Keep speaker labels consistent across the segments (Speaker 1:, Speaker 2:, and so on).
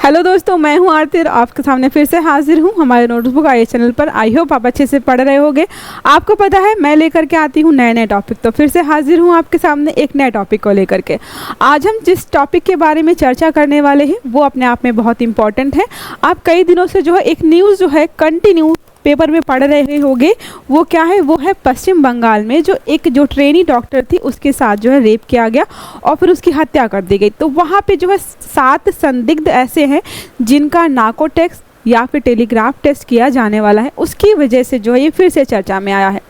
Speaker 1: Hello दोस्तों, मैं हूं आरती और आपके सामने फिर से हाजिर हूं हमारे नोटबुक आईए चैनल पर। आई होप आप अच्छे से पढ़ रहे होंगे। आपको पता है मैं लेकर के आती हूं नए नए टॉपिक, तो फिर से हाजिर हूं आपके सामने एक नए टॉपिक को लेकर के। आज हम जिस टॉपिक के बारे में चर्चा करने वाले हैं वो अपने आप में बहुत इंपॉर्टेंट है। आप कई दिनों से जो है एक न्यूज़ जो है कंटिन्यू पेपर में पढ़ रहे होंगे। वो क्या है? वो है पश्चिम बंगाल में जो ट्रेनी डॉक्टर थी उसके साथ जो है रेप किया गया और फिर उसकी हत्या कर दी गई। तो वहाँ पे जो है 7 संदिग्ध ऐसे हैं जिनका नार्को टेस्ट या फिर टेलीग्राफ टेस्ट किया जाने वाला है। उसकी वजह से जो है ये फिर से चर्चा में आया है।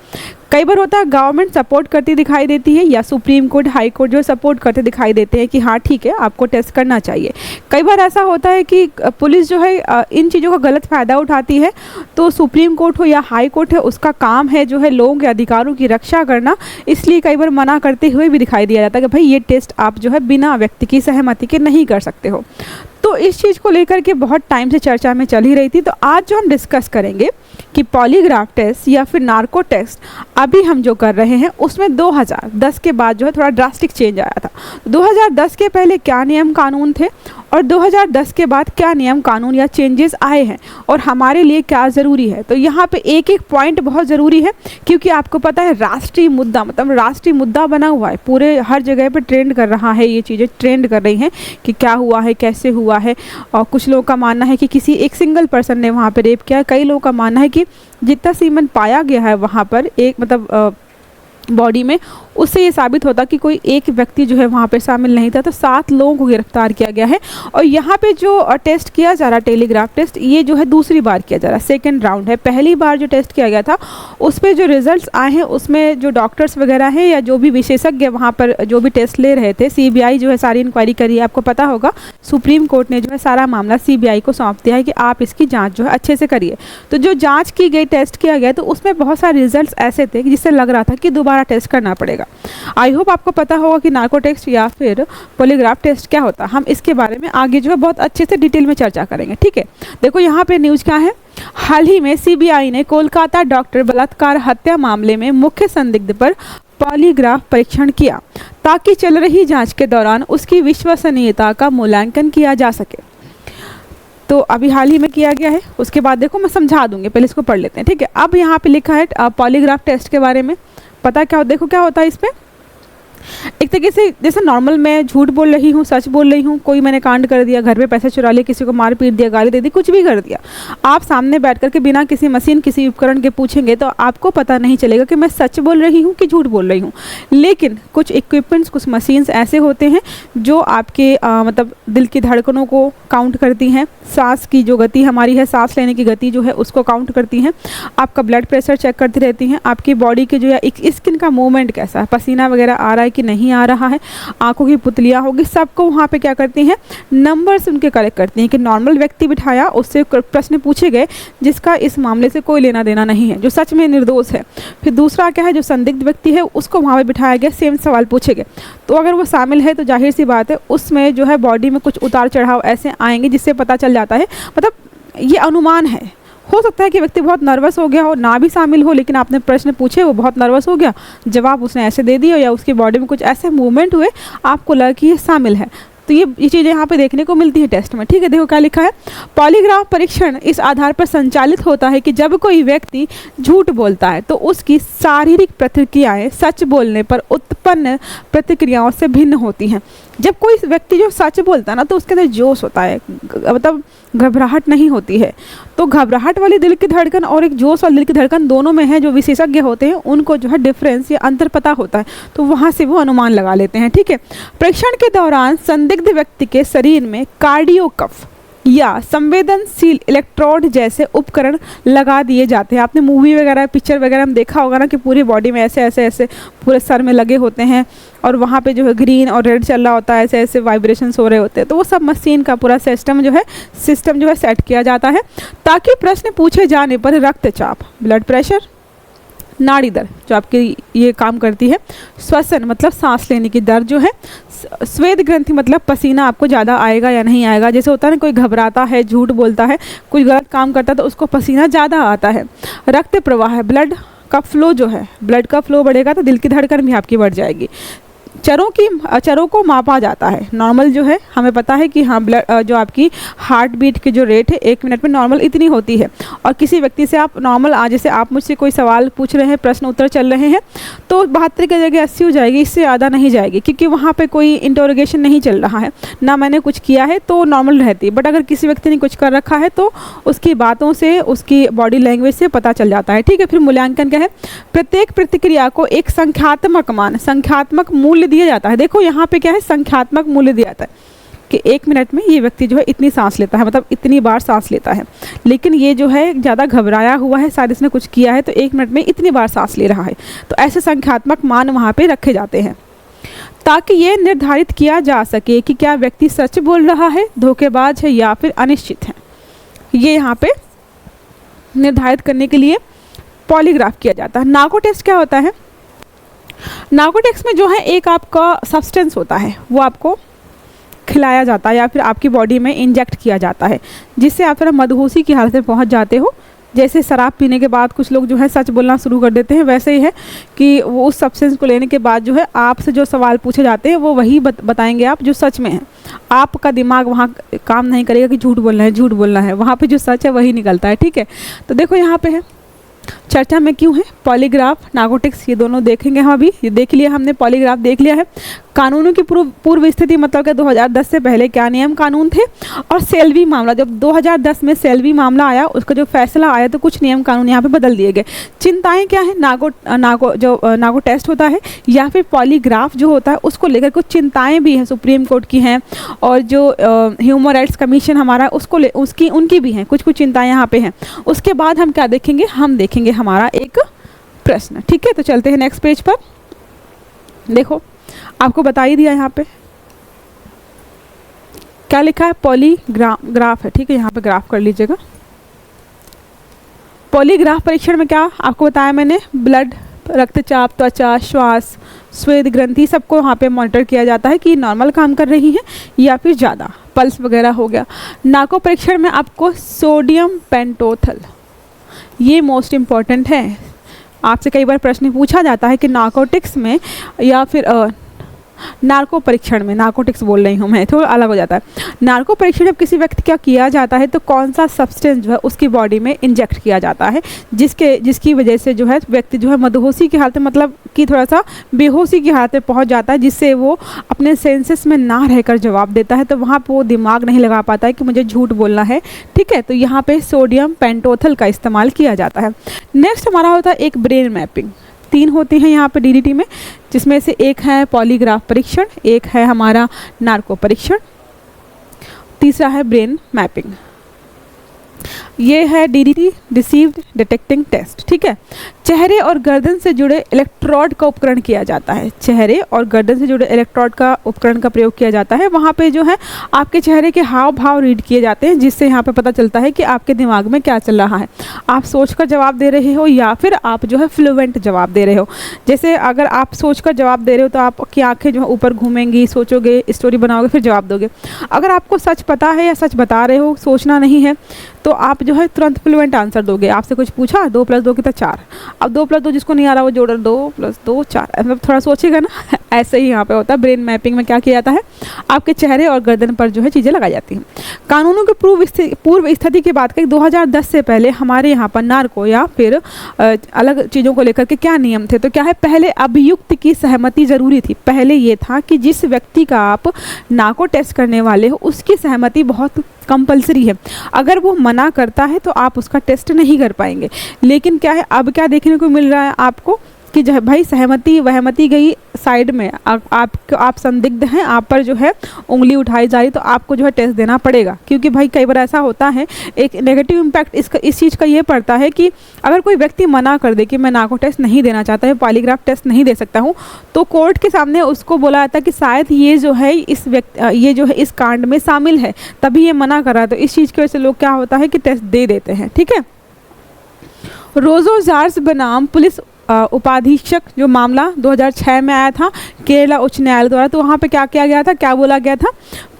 Speaker 1: कई बार होता है गवर्नमेंट सपोर्ट करती दिखाई देती है या सुप्रीम कोर्ट हाई कोर्ट जो सपोर्ट करते दिखाई देते हैं कि हाँ ठीक है आपको टेस्ट करना चाहिए। कई बार ऐसा होता है कि पुलिस जो है इन चीज़ों का गलत फ़ायदा उठाती है, तो सुप्रीम कोर्ट हो या हाई कोर्ट है उसका काम है जो है लोगों के अधिकारों की रक्षा करना। इसलिए कई बार मना करते हुए भी दिखाई दिया जाता है कि भाई ये टेस्ट आप जो है बिना व्यक्ति की सहमति के नहीं कर सकते हो। तो इस चीज़ को लेकर के बहुत टाइम से चर्चा में चल ही रही थी। तो आज जो हम डिस्कस करेंगे कि पॉलीग्राफ टेस्ट या फिर नार्को टेस्ट अभी हम जो कर रहे हैं उसमें 2010 के बाद जो है थोड़ा ड्रास्टिक चेंज आया था। 2010 के पहले क्या नियम कानून थे और 2010 के बाद क्या नियम कानून या चेंजेस आए हैं और हमारे लिए क्या ज़रूरी है। तो यहाँ पे एक एक पॉइंट बहुत ज़रूरी है, क्योंकि आपको पता है राष्ट्रीय मुद्दा मतलब राष्ट्रीय मुद्दा बना हुआ है। पूरे हर जगह पे ट्रेंड कर रहा है, ये चीज़ें ट्रेंड कर रही हैं कि क्या हुआ है, कैसे हुआ है। और कुछ लोगों का मानना है कि किसी एक सिंगल पर्सन ने वहाँ पर रेप किया है। कई लोगों का मानना है कि जितना सीमेंट पाया गया है वहाँ पर एक मतलब बॉडी में, उससे ये साबित होता कि कोई एक व्यक्ति जो है वहाँ पे शामिल नहीं था। तो 7 लोगों को गिरफ्तार किया गया है। और यहाँ पे जो टेस्ट किया जा रहा है टेलीग्राफ टेस्ट, ये जो है दूसरी बार किया जा रहा है, सेकंड राउंड है। पहली बार जो टेस्ट किया गया था उस पर जो रिजल्ट्स आए हैं उसमें जो डॉक्टर्स वगैरह हैं या जो भी विशेषज्ञ वहाँ पर जो भी टेस्ट ले रहे थे, CBI जो है सारी इंक्वायरी करी है। आपको पता होगा सुप्रीम कोर्ट ने जो है सारा मामला CBI को सौंप दिया है कि आप इसकी जाँच जो है अच्छे से करिए। तो जो जाँच की गई, टेस्ट किया गया, तो उसमें बहुत सारे रिजल्ट ऐसे थे जिससे लग रहा था कि दोबारा टेस्ट करना पड़ेगा। आई होप आपको पता होगा कि नार्को टेस्ट या फिर पॉलीग्राफ टेस्ट क्या होता है। हम इसके बारे में आगे जो है बहुत अच्छे से डिटेल में चर्चा करेंगे, ठीक है। देखो यहाँ पे न्यूज़ क्या है। हाल ही में CBI ने कोलकाता डॉक्टर बलात्कार हत्या मामले में मुख्य संदिग्ध पर पॉलीग्राफ परीक्षण किया ताकि चल रही जांच के दौरान उसकी विश्वसनीयता का मूल्यांकन किया जा सके। तो अभी हाल ही में किया गया है। उसके बाद देखो मैं समझा दूंगी, पहले इसको पढ़ लेते हैं, ठीक है। अब यहाँ पे लिखा है पॉलीग्राफ टेस्ट के बारे में। पता क्या हो, देखो क्या होता है इसमें। एक तरीके से जैसे नॉर्मल मैं झूठ बोल रही हूँ, सच बोल रही हूँ, कोई मैंने कांड कर दिया, घर पे पैसे चुरा लिए, किसी को मार पीट दिया, गाली दे दी, कुछ भी कर दिया, आप सामने बैठ करके बिना किसी मशीन किसी उपकरण के पूछेंगे तो आपको पता नहीं चलेगा कि मैं सच बोल रही हूँ कि झूठ बोल रही हूँ। लेकिन कुछ इक्विपमेंट्स, कुछ मशीन्स ऐसे होते हैं जो आपके मतलब दिल की धड़कनों को काउंट करती हैं, सांस की जो गति हमारी है, सांस लेने की गति जो है उसको काउंट करती हैं, आपका ब्लड प्रेशर चेक करती रहती हैं, आपकी बॉडी के जो है स्किन का मूवमेंट कैसा है, पसीना वगैरह आ रहा है कि नहीं आ रहा है, आंखों की पुतलियां होगी, सबको वहाँ पे क्या करती हैं, नंबर्स उनके कलेक्ट करती हैं। कि नॉर्मल व्यक्ति बिठाया, उससे प्रश्न पूछे गए जिसका इस मामले से कोई लेना देना नहीं है, जो सच में निर्दोष है। फिर दूसरा क्या है, जो संदिग्ध व्यक्ति है उसको वहाँ पे बिठाया गया, सेम सवाल पूछे गए। तो अगर वो शामिल है तो जाहिर सी बात है उसमें जो है बॉडी में कुछ उतार चढ़ाव ऐसे आएंगे जिससे पता चल जाता है। मतलब ये अनुमान है, हो सकता है कि व्यक्ति बहुत नर्वस हो गया हो, ना भी शामिल हो, लेकिन आपने प्रश्न पूछे, वो बहुत नर्वस हो गया, जवाब उसने ऐसे दे दिया या उसकी बॉडी में कुछ ऐसे मूवमेंट हुए आपको लगा कि ये शामिल है। तो ये चीज़ें यहाँ पे देखने को मिलती है टेस्ट में, ठीक है। देखो क्या लिखा है। पॉलीग्राफ परीक्षण इस आधार पर संचालित होता है कि जब कोई व्यक्ति झूठ बोलता है तो उसकी शारीरिक प्रतिक्रियाएं सच बोलने पर उत्पन्न प्रतिक्रियाओं से भिन्न होती हैं। जब कोई व्यक्ति जो सच बोलता है ना तो उसके अंदर जोश होता है, मतलब घबराहट नहीं होती है। तो घबराहट वाली दिल की धड़कन और एक जोश वाली दिल की धड़कन दोनों में है, जो विशेषज्ञ होते हैं उनको जो है डिफरेंस या अंतर पता होता है, तो वहाँ से वो अनुमान लगा लेते हैं, ठीक है। परीक्षण के दौरान संदिग्ध व्यक्ति के शरीर में कार्डियोकफ या संवेदनशील इलेक्ट्रोड जैसे उपकरण लगा दिए जाते हैं। आपने मूवी वगैरह, पिक्चर वगैरह में देखा होगा ना कि पूरी बॉडी में ऐसे ऐसे ऐसे पूरे सर में लगे होते हैं और वहाँ पे जो है ग्रीन और रेड चल रहा होता है, ऐसे ऐसे वाइब्रेशंस हो रहे होते हैं। तो वो सब मशीन का पूरा सिस्टम जो है सेट किया जाता है ताकि प्रश्न पूछे जाने पर रक्तचाप, ब्लड प्रेशर, नाड़ी दर जो आपकी ये काम करती है, श्वसन मतलब सांस लेने की दर जो है, स्वेद ग्रंथि मतलब पसीना आपको ज़्यादा आएगा या नहीं आएगा। जैसे होता है ना कोई घबराता है, झूठ बोलता है, कुछ गलत काम करता है तो उसको पसीना ज़्यादा आता है। रक्त प्रवाह है, ब्लड का फ्लो जो है, ब्लड का फ्लो बढ़ेगा तो दिल की धड़कन भी आपकी बढ़ जाएगी। चरों को मापा जाता है। नॉर्मल जो है हमें पता है कि हाँ ब्लड जो आपकी हार्ट बीट की जो रेट है 1 मिनट में नॉर्मल इतनी होती है, और किसी व्यक्ति से आप नॉर्मल जैसे आप मुझसे कोई सवाल पूछ रहे हैं, प्रश्न उत्तर चल रहे हैं, तो 72 की जगह 80 हो जाएगी, इससे ज़्यादा नहीं जाएगी, क्योंकि वहाँ पे कोई इंटरोगेशन नहीं चल रहा है, ना मैंने कुछ किया है, तो नॉर्मल रहती है। बट अगर किसी व्यक्ति ने कुछ कर रखा है तो उसकी बातों से, उसकी बॉडी लैंग्वेज से पता चल जाता है। ठीक है, फिर मूल्यांकन क्या है? प्रत्येक प्रतिक्रिया को एक संख्यात्मक मान, संख्यात्मक मूल्य दिया जाता है। देखो यहाँ पे क्या है, संख्यात्मक मूल्य दिया जाता है कि 1 मिनट में ये व्यक्ति जो है इतनी सांस लेता है, मतलब इतनी बार सांस लेता है, लेकिन ये जो है ज़्यादा घबराया हुआ है, शायद इसने कुछ किया है, तो 1 मिनट में इतनी बार सांस ले रहा है। तो ऐसे संख्यात्मक मान वहाँ पे रखे जाते हैं ताकि ये निर्धारित किया जा सके कि क्या व्यक्ति सच बोल रहा है, धोखेबाज है या फिर अनिश्चित है। ये यहाँ पे निर्धारित करने के लिए पॉलीग्राफ किया जाता है। नार्को टेस्ट क्या होता है? नार्को टेस्ट में जो है एक आपका सब्सटेंस होता है, वो आपको खिलाया जाता है या फिर आपकी बॉडी में इंजेक्ट किया जाता है, जिससे आप थोड़ा मदहोशी की हालत में पहुंच जाते हो। जैसे शराब पीने के बाद कुछ लोग जो है सच बोलना शुरू कर देते हैं, वैसे ही है कि वो उस सब्सटेंस को लेने के बाद जो है आपसे जो सवाल पूछे जाते हैं वो वही बताएंगे आप जो सच में है। आपका दिमाग वहाँ काम नहीं करेगा कि झूठ बोलना है, झूठ बोलना है, वहाँ पे जो सच है वही निकलता है। ठीक है, तो देखो यहाँ पे है चर्चा में क्यों है पॉलीग्राफ, नार्कोटिक्स, ये दोनों देखेंगे हम अभी। ये देख लिया हमने, पॉलीग्राफ देख लिया है। कानूनों की पूर्व स्थिति मतलब कि 2010 से पहले क्या नियम कानून थे, और सेल्वी मामला, जब 2010 में सेल्वी मामला आया, उसका जो फैसला आया तो कुछ नियम कानून यहाँ पे बदल दिए गए। चिंताएं क्या है? नार्को टेस्ट होता है या फिर पॉलीग्राफ जो होता है, उसको लेकर कुछ चिंताएं भी हैं, सुप्रीम कोर्ट की हैं, और जो ह्यूमन राइट्स कमीशन हमारा उनकी भी हैं, कुछ चिंताएं यहाँ पे हैं। उसके बाद हम क्या देखेंगे? हम देखेंगे हमारा एक प्रश्न। ठीक है, तो चलते हैं नेक्स्ट पेज पर। देखो आपको बता ही दिया यहाँ पे क्या लिखा है, पॉलीग्राफ है। ठीक है, यहाँ पे ग्राफ कर लीजिएगा। पॉलीग्राफ परीक्षण में क्या आपको बताया मैंने, ब्लड, रक्तचाप, त्वचा, श्वास, स्वेद ग्रंथि, सबको वहाँ पे मॉनिटर किया जाता है कि नॉर्मल काम कर रही है या फिर ज़्यादा, पल्स वगैरह हो गया। नार्को परीक्षण में आपको सोडियम पेंटोथल, ये मोस्ट इम्पॉर्टेंट है। आपसे कई बार प्रश्न पूछा जाता है कि नार्कोटिक्स में या फिर नार्को परीक्षण में, नार्कोटिक्स बोल रही हूँ मैं, थोड़ा अलग हो जाता है। नार्को परीक्षण जब किसी व्यक्ति का किया जाता है तो कौन सा सब्सटेंस जो है उसकी बॉडी में इंजेक्ट किया जाता है, जिसकी वजह से जो है व्यक्ति जो है मदहोशी की हालत में, मतलब कि थोड़ा सा बेहोशी की हालत में पहुँच जाता है, जिससे वो अपने सेंसेस में ना रहकर जवाब देता है, तो वहाँ पर वो दिमाग नहीं लगा पाता है कि मुझे झूठ बोलना है। ठीक है, तो यहाँ पर सोडियम पेंटोथल का इस्तेमाल किया जाता है। नेक्स्ट हमारा होता है एक ब्रेन मैपिंग। 3 होते हैं यहाँ पे डीडीटी में, जिसमें से एक है पॉलीग्राफ परीक्षण, एक है हमारा नार्को परीक्षण, तीसरा है ब्रेन मैपिंग। ये है डीडीटी, रिसीव्ड डिटेक्टिंग टेस्ट। ठीक है, चेहरे और गर्दन से जुड़े इलेक्ट्रोड का उपकरण किया जाता है। चेहरे और गर्दन से जुड़े इलेक्ट्रोड का उपकरण का प्रयोग किया जाता है। वहाँ पे जो है आपके चेहरे के हाव भाव रीड किए जाते हैं, जिससे यहाँ पे पता चलता है कि आपके दिमाग में क्या चल रहा है, आप सोचकर जवाब दे रहे हो या फिर आप जो है फ्लुएंट जवाब दे रहे हो। जैसे अगर आप सोचकर जवाब दे रहे हो तो आपकी आंखें जो है ऊपर घूमेंगी, सोचोगे, स्टोरी बनाओगे, फिर जवाब दोगे। अगर आपको सच पता है या सच बता रहे हो, सोचना नहीं है, तो आप जो है तुरंत फ्लुएंट आंसर दोगे। आपसे कुछ पूछा, 2 + 2 कितना 4, अब 2 + 2 जिसको नहीं आ रहा वो जोड़ 2 + 2 4, मतलब थोड़ा सोचेगा ना। ऐसे ही यहाँ पे होता है। ब्रेन मैपिंग में क्या किया जाता है, आपके चेहरे और गर्दन पर जो है चीज़ें लगाई जाती हैं। कानूनों के पूर्व स्थिति की बात करें, 2010 से पहले हमारे यहाँ पर नार्को या फिर अलग चीज़ों को लेकर के क्या नियम थे, तो क्या है, पहले अभियुक्त की सहमति ज़रूरी थी। पहले ये था कि जिस व्यक्ति का आप नार्को टेस्ट करने वाले हो उसकी सहमति बहुत कंपलसरी है। अगर वो मना करता है तो आप उसका टेस्ट नहीं कर पाएंगे। लेकिन क्या है, अब क्या देखने को मिल रहा है आपको कि जो है भाई वहमति गई साइड में, आप संदिग्ध हैं, आप पर जो है उंगली उठाई जा रही, तो आपको जो है टेस्ट देना पड़ेगा। क्योंकि भाई कई बार ऐसा होता है, एक नेगेटिव इम्पैक्ट इस चीज़ का ये पड़ता है कि अगर कोई व्यक्ति मना कर दे कि मैं नार्को टेस्ट नहीं देना चाहता है, पॉलीग्राफ टेस्ट नहीं दे सकता हूँ, तो कोर्ट के सामने उसको बोला जाता है कि शायद ये जो है इस कांड में शामिल है, तभी ये मना कर रहा है। तो इस चीज़ की वजह से लोग क्या होता है कि टेस्ट दे देते हैं। ठीक है, रोजो जार्ज बनाम पुलिस उपाधीक्षक जो मामला 2006 में आया था केरला उच्च न्यायालय द्वारा, तो वहाँ पे क्या किया गया था, क्या बोला गया था,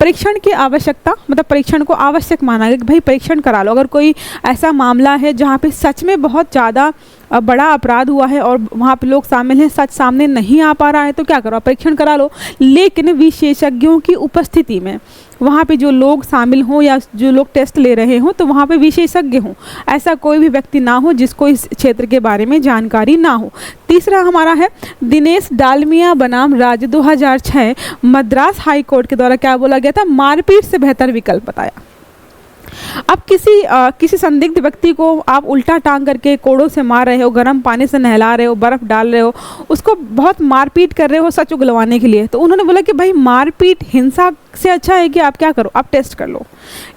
Speaker 1: परीक्षण की आवश्यकता, मतलब परीक्षण को आवश्यक माना गया कि भाई परीक्षण करा लो। अगर कोई ऐसा मामला है जहाँ पे सच में बहुत ज़्यादा बड़ा अपराध हुआ है और वहाँ पे लोग शामिल हैं, सच सामने नहीं आ पा रहा है, तो क्या करो, परीक्षण करा लो, लेकिन विशेषज्ञों की उपस्थिति में। वहाँ पे जो लोग शामिल हों या जो लोग टेस्ट ले रहे हों तो वहाँ पे विशेषज्ञ हों, ऐसा कोई भी व्यक्ति ना हो जिसको इस क्षेत्र के बारे में जानकारी ना हो। तीसरा हमारा है दिनेश डालमिया बनाम राज्य 2006 मद्रास हाई कोर्ट के द्वारा क्या बोला गया था, मारपीट से बेहतर विकल्प बताया। अब किसी संदिग्ध व्यक्ति को आप उल्टा टांग करके कोड़ों से मार रहे हो, गर्म पानी से नहला रहे हो, बर्फ़ डाल रहे हो, उसको बहुत मारपीट कर रहे हो सच उगलवाने के लिए, तो उन्होंने बोला कि भाई मारपीट हिंसा से अच्छा है कि आप क्या करो, आप टेस्ट कर लो,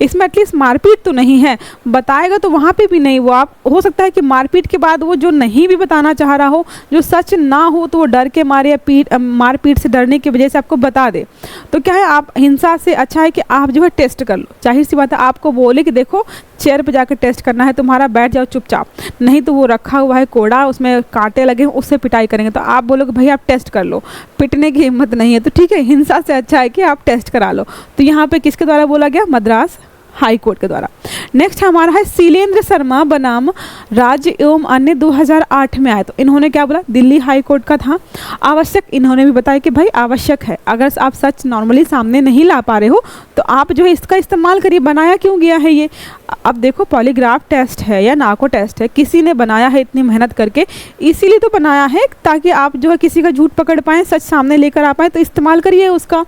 Speaker 1: इसमें एटलीस्ट मारपीट तो नहीं है। बताएगा तो वहाँ पे भी नहीं, वो आप हो सकता है कि मारपीट के बाद वो जो नहीं भी बताना चाह रहा हो, जो सच ना हो, तो वो डर के मारे या मारपीट से डरने की वजह से आपको बता दे। तो क्या है, आप हिंसा से अच्छा है कि आप जो है टेस्ट कर लो। जाहिर सी बात है, आपको बोले कि देखो चेयर पे जाकर टेस्ट करना है तुम्हारा, बैठ जाओ चुपचाप, नहीं तो वो रखा हुआ है कोड़ा, उसमें कांटे लगे हैं, उससे पिटाई करेंगे, तो आप बोलोगे भाई आप टेस्ट कर लो, पिटने की हिम्मत नहीं है, तो ठीक है, हिंसा से अच्छा है कि आप टेस्ट करा लो। तो यहाँ पे किसके द्वारा बोला गया, मद्रास हाई कोर्ट के द्वारा। नेक्स्ट हमारा है शैलेंद्र शर्मा बनाम राज्य एवं अन्य 2008 में आए, तो इन्होंने क्या बोला, दिल्ली हाई कोर्ट का था। आवश्यक, इन्होंने भी बताया कि भाई आवश्यक है, अगर आप सच नॉर्मली सामने नहीं ला पा रहे हो तो आप जो है इसका इस्तेमाल करिए। बनाया क्यों गया है ये, अब देखो पॉलीग्राफ टेस्ट है या नाको टेस्ट है, किसी ने बनाया है इतनी मेहनत करके, इसीलिए तो बनाया है ताकि आप जो है किसी का झूठ पकड़ पाएँ, सच सामने लेकर आ पाएँ, तो इस्तेमाल करिए उसका।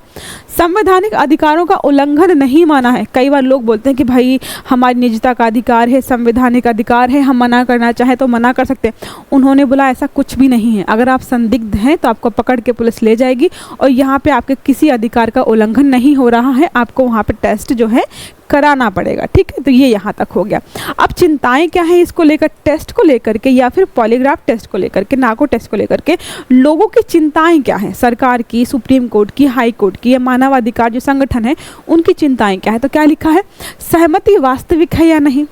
Speaker 1: संवैधानिक अधिकारों का उल्लंघन नहीं माना है। कई बार लोग बोलते हैं कि भाई हमारी निजता का अधिकार है, संवैधानिक अधिकार है, हम मना करना चाहें तो मना कर सकते हैं। उन्होंने बोला ऐसा कुछ भी नहीं है, अगर आप संदिग्ध हैं तो आपको पकड़ के पुलिस ले जाएगी और यहाँ पे आपके किसी अधिकार का उल्लंघन नहीं हो रहा है, आपको वहाँ पे टेस्ट जो है कराना पड़ेगा, ठीक है। तो ये यहाँ तक हो गया। अब चिंताएं क्या है इसको लेकर, टेस्ट को लेकर के या फिर पॉलीग्राफ टेस्ट को लेकर के, नाको टेस्ट को लेकर के लोगों की चिंताएं क्या है, सरकार की, सुप्रीम कोर्ट की, हाई कोर्ट की या मानवाधिकार जो संगठन है उनकी चिंताएं क्या है। तो क्या लिखा है, सहमति वास्तविक है या नहीं।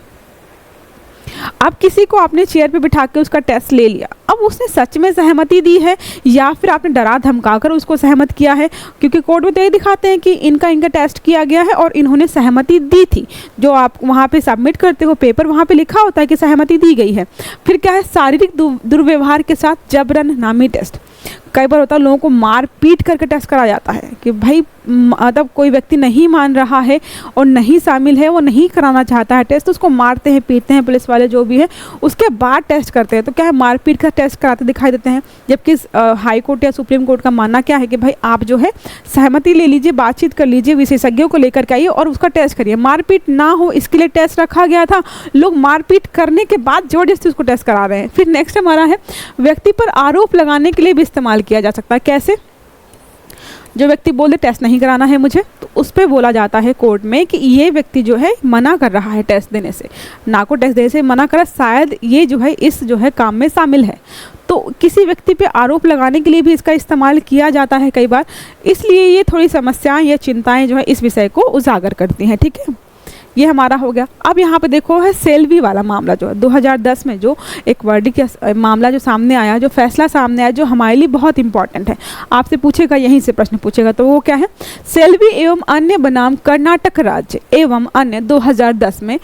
Speaker 1: अब किसी को आपने चेयर पे बिठा के उसका टेस्ट ले लिया, अब उसने सच में सहमति दी है या फिर आपने डरा धमका कर उसको सहमत किया है, क्योंकि कोर्ट में तो ये दिखाते हैं कि इनका टेस्ट किया गया है और इन्होंने सहमति दी थी। जो आप वहाँ पे सबमिट करते हो पेपर, वहाँ पे लिखा होता है कि सहमति दी गई है। फिर क्या है, शारीरिक दुर्व्यवहार के साथ जबरन नामी टेस्ट। कई बार होता है लोगों को मार पीट करके टेस्ट कराया जाता है कि भाई मतलब कोई व्यक्ति नहीं मान रहा है और नहीं शामिल है, वो नहीं कराना चाहता है टेस्ट, तो उसको मारते हैं, पीटते हैं पुलिस वाले जो भी है, उसके बाद टेस्ट करते हैं। तो क्या है, मारपीट का टेस्ट कराते दिखाई देते हैं। जबकि हाई कोर्ट या सुप्रीम कोर्ट का मानना क्या है कि भाई आप जो है सहमति ले लीजिए, बातचीत कर लीजिए, विशेषज्ञों को लेकर के आइए और उसका टेस्ट करिए। मारपीट ना हो इसके लिए टेस्ट रखा गया था, लोग मारपीट करने के बाद जबरदस्ती उसको टेस्ट करा रहे हैं। फिर नेक्स्ट हमारा है, व्यक्ति पर आरोप लगाने के लिए भी इस्तेमाल किया जा सकता है। कैसे, जो व्यक्ति बोले टेस्ट नहीं कराना है मुझे, तो उस पर बोला जाता है कोर्ट में कि ये व्यक्ति जो है मना कर रहा है टेस्ट देने से, नाको टेस्ट देने से मना कर, शायद ये जो है इस जो है काम में शामिल है। तो किसी व्यक्ति पे आरोप लगाने के लिए भी इसका इस्तेमाल किया जाता है कई बार, इसलिए ये थोड़ी समस्याएं या चिंताएं जो है इस विषय को उजागर करती हैं, ठीक है। ये हमारा हो गया। अब यहाँ पे देखो है सेल्वी वाला मामला, जो है 2010 में जो एक वर्डिक या मामला जो सामने आया, जो फैसला सामने आया, जो हमारे लिए बहुत इंपॉर्टेंट है, आपसे पूछेगा, यहीं से प्रश्न पूछेगा। तो वो क्या है, सेल्वी एवं अन्य बनाम कर्नाटक राज्य एवं अन्य 2010 में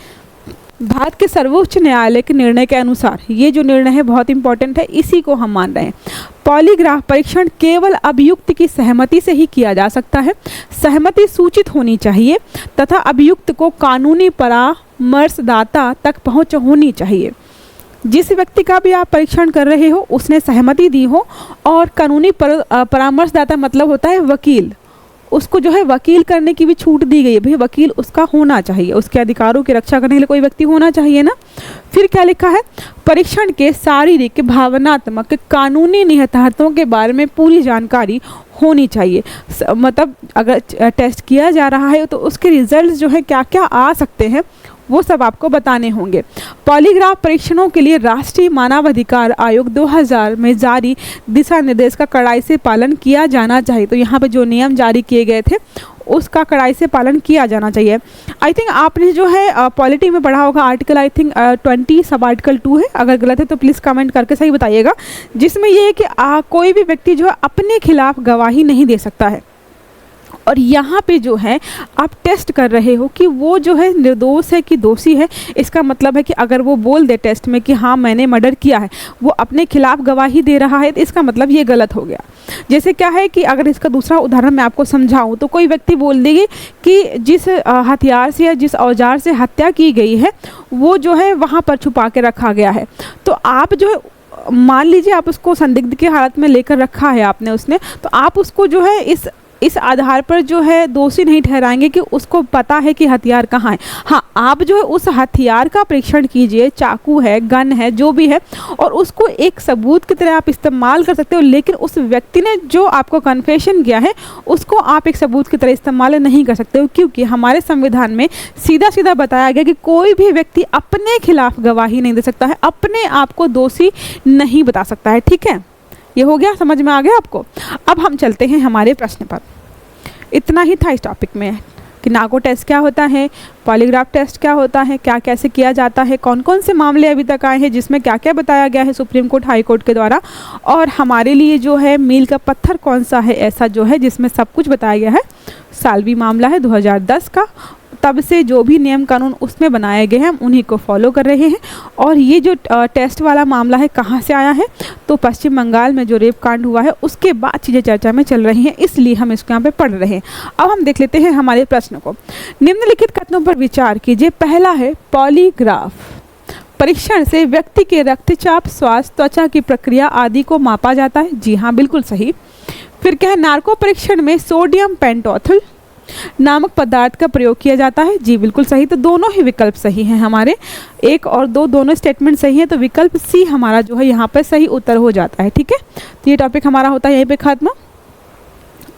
Speaker 1: भारत के सर्वोच्च न्यायालय के निर्णय के अनुसार, ये जो निर्णय है बहुत इंपॉर्टेंट है, इसी को हम मान रहे हैं। पॉलीग्राफ परीक्षण केवल अभियुक्त की सहमति से ही किया जा सकता है। सहमति सूचित होनी चाहिए तथा अभियुक्त को कानूनी परामर्शदाता तक पहुंच होनी चाहिए। जिस व्यक्ति का भी आप परीक्षण कर रहे हो उसने सहमति दी हो, और कानूनी परामर्शदाता मतलब होता है वकील, उसको जो है वकील करने की भी छूट दी गई है। भाई वकील उसका होना चाहिए, उसके अधिकारों की रक्षा करने के लिए कोई व्यक्ति होना चाहिए ना। फिर क्या लिखा है, परीक्षण के शारीरिक, भावनात्मक, कानूनी निहितार्थों के बारे में पूरी जानकारी होनी चाहिए। मतलब अगर टेस्ट किया जा रहा है तो उसके रिजल्ट जो है क्या क्या आ सकते हैं वो सब आपको बताने होंगे। पॉलीग्राफ परीक्षणों के लिए राष्ट्रीय मानवाधिकार आयोग 2000 में जारी दिशा निर्देश का कड़ाई से पालन किया जाना चाहिए। तो यहाँ पे जो नियम जारी किए गए थे उसका कड़ाई से पालन किया जाना चाहिए। आई थिंक आपने जो है पॉलिटी में पढ़ा होगा, article I think 20 sub article 2 है, अगर गलत है तो प्लीज़ कमेंट करके सही बताइएगा, जिसमें ये है कि कोई भी व्यक्ति जो है अपने खिलाफ गवाही नहीं दे सकता है। और यहाँ पे जो है आप टेस्ट कर रहे हो कि वो जो है निर्दोष है कि दोषी है। इसका मतलब है कि अगर वो बोल दे टेस्ट में कि हाँ मैंने मर्डर किया है, वो अपने खिलाफ गवाही दे रहा है, तो इसका मतलब ये गलत हो गया। जैसे क्या है कि अगर इसका दूसरा उदाहरण मैं आपको समझाऊं तो कोई व्यक्ति बोल देगी कि जिस हथियार से या जिस औजार से हत्या की गई है वो जो है वहाँ पर छुपा के रखा गया है, तो आप जो है मान लीजिए आप उसको संदिग्ध की हालत में लेकर रखा है आपने उसने, तो आप उसको जो है इस आधार पर जो है दोषी नहीं ठहराएंगे कि उसको पता है कि हथियार कहाँ है। हाँ, आप जो है उस हथियार का परीक्षण कीजिए, चाकू है, गन है, जो भी है, और उसको एक सबूत की तरह आप इस्तेमाल कर सकते हो, लेकिन उस व्यक्ति ने जो आपको कन्फेशन किया है उसको आप एक सबूत की तरह इस्तेमाल नहीं कर सकते हो, क्योंकि हमारे संविधान में सीधा सीधा बताया गया कि कोई भी व्यक्ति अपने खिलाफ गवाही नहीं दे सकता है, अपने आप को दोषी नहीं बता सकता है। ठीक है, ये हो गया, समझ में आ गया आपको। अब हम चलते हैं हमारे प्रश्न पर। इतना ही था इस टॉपिक में कि नार्को टेस्ट क्या होता है, पॉलीग्राफ टेस्ट क्या होता है, क्या कैसे किया जाता है, कौन कौन से मामले अभी तक आए हैं जिसमें क्या क्या बताया गया है सुप्रीम कोर्ट, हाई कोर्ट के द्वारा, और हमारे लिए जो है मील का पत्थर कौन सा है ऐसा जो है जिसमें सब कुछ बताया गया है। सालवी मामला है 2010 का, तब से जो भी नियम कानून उसमें बनाए गए हैं हम उन्हीं को फॉलो कर रहे हैं। और ये जो टेस्ट वाला मामला है कहाँ से आया है, तो पश्चिम बंगाल में जो रेप कांड हुआ है उसके बाद चीज़ें चर्चा में चल रही हैं, इसलिए हम इसको यहाँ पे पढ़ रहे हैं। अब हम देख लेते हैं हमारे प्रश्न को। निम्नलिखित कथनों पर विचार कीजिए। पहला है पॉलीग्राफ परीक्षण से व्यक्ति के रक्तचाप, श्वास, त्वचा की प्रक्रिया आदि को मापा जाता है। जी हाँ, बिल्कुल सही। फिर क्या है, नार्को परीक्षण में सोडियम पेंटोथल नामक पदार्थ का प्रयोग किया जाता है। जी बिल्कुल सही। तो दोनों ही विकल्प सही हैं हमारे, 1 और 2 दोनों स्टेटमेंट सही है, तो विकल्प सी हमारा जो है यहाँ पर सही उत्तर हो जाता है। ठीक है, तो ये टॉपिक हमारा होता है यहीं पे खत्म।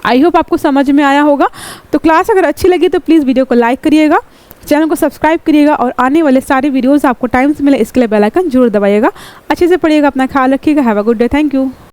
Speaker 1: आई होप आपको समझ में आया होगा। तो क्लास अगर अच्छी लगी तो प्लीज़ वीडियो को लाइक करिएगा, चैनल को सब्सक्राइब करिएगा, और आने वाले सारे वीडियोज़ आपको टाइम से मिले इसके लिए बेल आइकन जरूर दबाइएगा। अच्छे से पढ़िएगा, अपना ख्याल रखिएगा। Have a good day, thank you.